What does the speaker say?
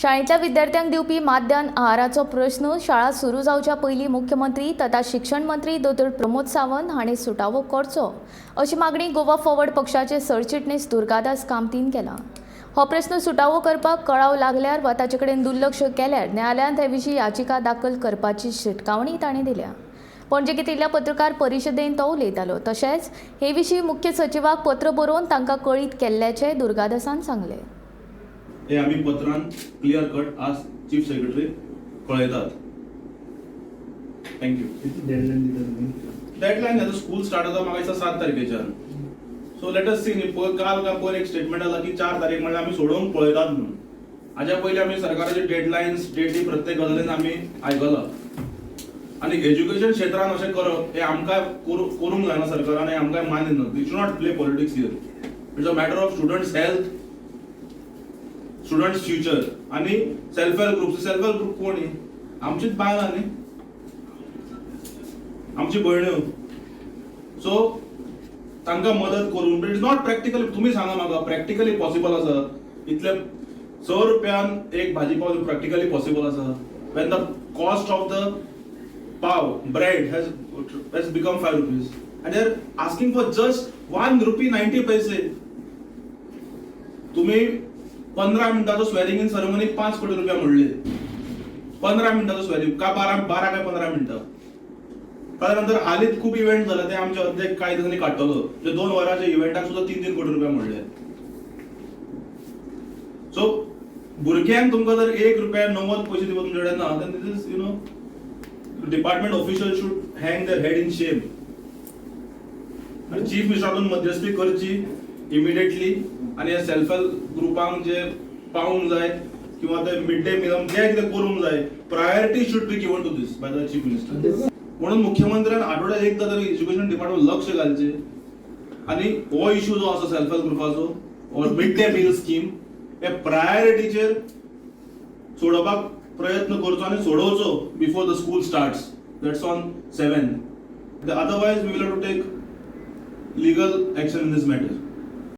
शाळेंतल्या विद्यार्थ्यांक दिवपी माध्यान आहाराचो प्रश्न शाळा सुरू जावच्या पयलीं मुख्यमंत्री तथा शिक्षण मंत्री दोतोर प्रमोद सावंत हांणी सुटावो करचो अशी मागणी गोवा फॉरवर्ड पक्षाचे सरचिटणीस दुर्गादास कामतीन केला। हो प्रश्न सुटावो करपाक कळाव लागल्यार वा ताचे कडेन दुर्लक्ष केल्यार न्यायालयांत हे विशीं याचिका दाखल करपाची शिटकावणी तांणी दिल्या। पणजे घेतिल्ल्या पत्रकार परिशदेंत तो उलयतालो। तशेंच हे विशीं मुख्य सचिवाक पत्र बरोवन तांकां कळीत केल्ल्याचें दुर्गादासान सांगलें। हे आम्ही पत्रान क्लियर कट आज चीफ सेक्रेटरी कळयतात। थँक्यू। डेडलाइन आता स्कूल स्टार्ट जाता म्हाका दिसता 7 तारखेच्यान। सो लेट अस सी काल का पर एक स्टेटमेंट आला की 4 तारीख म्हणजे आम्ही सोडवून पळयतात म्हणून। हाच्या पयलीं आम्ही सरकाराचे डेडलाइन्स डेटी प्रत्येक गजालीन आम्ही आयकला आणि एज्युकेशन क्षेत्रान अशें करप हे आमकां करूंक जायना सरकारान, हे आमकां मान्य we should not play politics here. It's a matter of students health, students future आणि सेल्फ हेल्प ग्रुप कोणी आमचीच बायलां न्ही, आमची भयण्यो। सो तांकां मदत करून इट इज नॉट प्रॅक्टिकली, तुम्ही सांगा म्हाका प्रॅक्टिकली पॉसिबल आसा इतले 100 रुपयान एक भाजी पाव प्रॅक्टिकली पॉसिबल आसा when the cost of the pav bread has become 5 rupees and they are asking for just 1 rupee 90 paise। तुम्ही 15 मिनिटाचो स्वेरिंग इन सेरेमनी 5 कोटी रुपया म्हणले। 15 मिनिटाचो स्वेरिंग का 12 काय 15 मिनिटं। त्यानंतर हालीच खूप इव्हेंट झाला ते आमचे अध्यक्ष काही दिवसांनी काढतलो जे 2 वरांच्या इव्हेंटाक सुद्धा 3-3 कोटी रुपया म्हणले। सो भुरग्यांक तुमकां जर 1 रुपया 90 पैसे दिवप तुमचे कडेन ना then this is department official should hang their head in shame। आणि चीफ मिनिस्टरातून मध्यस्थी करची इमिडिएटली आणि या सेल्फ हेल्प ग्रुपांक जे पावूंक जाय किंवा ते मिड डे मील जे कितें करूंक जाय priority should be given to this by the chief minister. म्हणून मुख्यमंत्र्यान आठवड्यात एकदा तरी एज्युकेशन डिपार्टमेंट लक्ष घालचे आणि हो इश्यू जो आसा सेल्फ हेल्प ग्रुपाचो और मिड डे मील स्कीम हे प्रायोरिटीचेर सोडोवपाक प्रयत्न करचो आणि सोडोवचो before the school starts. That's on 7th। Otherwise we will have to take legal action in this matter.